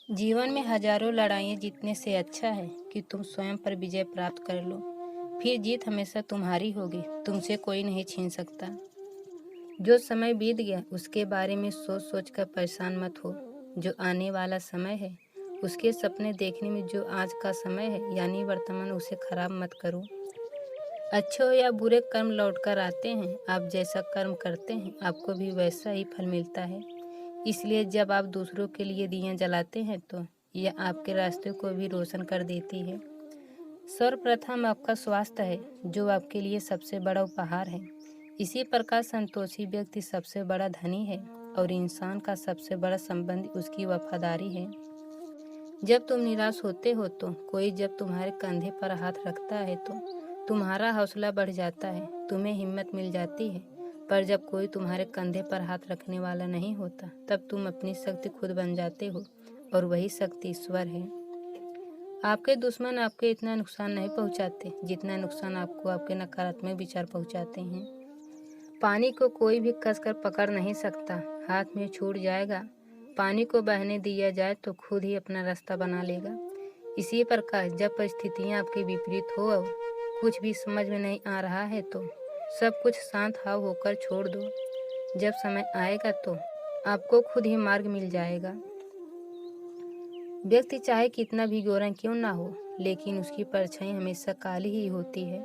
जीवन में हजारों लड़ाइयाँ जीतने से अच्छा है कि तुम स्वयं पर विजय प्राप्त कर लो। फिर जीत हमेशा तुम्हारी होगी, तुमसे कोई नहीं छीन सकता। जो समय बीत गया उसके बारे में सोच सोच कर परेशान मत हो। जो आने वाला समय है उसके सपने देखने में जो आज का समय है यानी वर्तमान, उसे खराब मत करो। अच्छे हो या बुरे कर्म लौट कर आते हैं। आप जैसा कर्म करते हैं आपको भी वैसा ही फल मिलता है। इसलिए जब आप दूसरों के लिए दिया जलाते हैं तो यह आपके रास्ते को भी रोशन कर देती है। सर्वप्रथम आपका स्वास्थ्य है जो आपके लिए सबसे बड़ा उपहार है। इसी प्रकार संतोषी व्यक्ति सबसे बड़ा धनी है और इंसान का सबसे बड़ा संबंध उसकी वफादारी है। जब तुम निराश होते हो तो कोई जब तुम्हारे कंधे पर हाथ रखता है तो तुम्हारा हौसला बढ़ जाता है, तुम्हें हिम्मत मिल जाती है। पर जब कोई तुम्हारे कंधे पर हाथ रखने वाला नहीं होता तब तुम अपनी शक्ति खुद बन जाते हो और वही शक्ति ईश्वर है। आपके दुश्मन आपको इतना नुकसान नहीं पहुंचाते जितना नुकसान आपको आपके नकारात्मक विचार पहुंचाते हैं। पानी को कोई भी कसकर पकड़ नहीं सकता, हाथ में छूट जाएगा। पानी को बहने दिया जाए तो खुद ही अपना रास्ता बना लेगा। इसी प्रकार जब परिस्थितियाँ आपके विपरीत हो और कुछ भी समझ में नहीं आ रहा है तो सब कुछ शांत हाव होकर छोड़ दो। जब समय आएगा तो आपको खुद ही मार्ग मिल जाएगा। व्यक्ति चाहे कितना भी गोरा क्यों ना हो, लेकिन उसकी परछाई हमेशा काली ही होती है।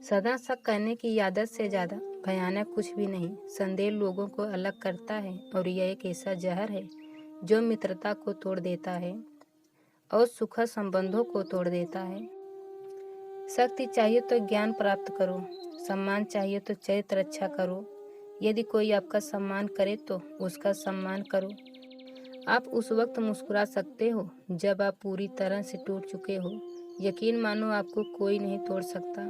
सदा शक करने की आदत से ज़्यादा भयानक कुछ भी नहीं। संदेह लोगों को अलग करता है और यह एक ऐसा जहर है जो मित्रता को तोड़ देता है और सुखद संबंधों को तोड़ देता है। शक्ति चाहिए तो ज्ञान प्राप्त करो, सम्मान चाहिए तो चरित्र अच्छा करो। यदि कोई आपका सम्मान करे तो उसका सम्मान करो। आप उस वक्त मुस्कुरा सकते हो जब आप पूरी तरह से टूट चुके हो। यकीन मानो आपको कोई नहीं तोड़ सकता।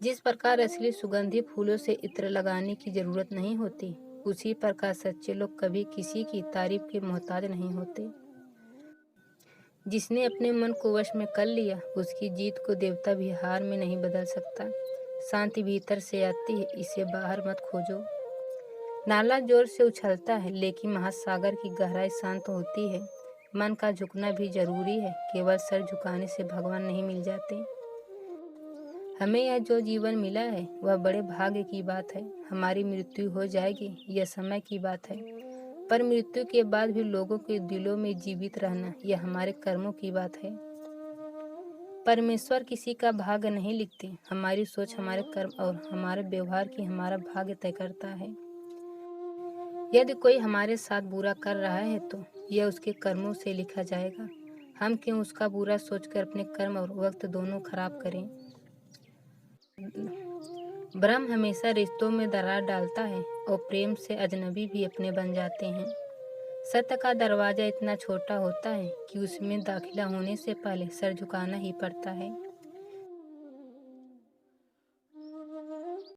जिस प्रकार असली सुगंधित फूलों से इत्र लगाने की जरूरत नहीं होती, उसी प्रकार सच्चे लोग कभी किसी की तारीफ के मोहताज नहीं होते। जिसने अपने मन को वश में कर लिया उसकी जीत को देवता भी हार में नहीं बदल सकता। शांति भीतर से आती है, इसे बाहर मत खोजो। नाला जोर से उछलता है लेकिन महासागर की गहराई शांत होती है। मन का झुकना भी जरूरी है, केवल सर झुकाने से भगवान नहीं मिल जाते। हमें यह जो जीवन मिला है वह बड़े भाग्य की बात है। हमारी मृत्यु हो जाएगी यह समय की बात है, पर मृत्यु के बाद भी लोगों के दिलों में जीवित रहना यह हमारे कर्मों की बात है। परमेश्वर किसी का भाग्य नहीं लिखते, हमारी सोच, हमारे कर्म और हमारे व्यवहार की हमारा भाग्य तय करता है। यदि कोई हमारे साथ बुरा कर रहा है तो यह उसके कर्मों से लिखा जाएगा। हम क्यों उसका बुरा सोचकर अपने कर्म और वक्त दोनों खराब करें। ब्रह्म हमेशा रिश्तों में दरार डालता है और प्रेम से अजनबी भी अपने बन जाते हैं। सत्य का दरवाजा इतना छोटा होता है कि उसमें दाखिला होने से पहले सर झुकाना ही पड़ता है।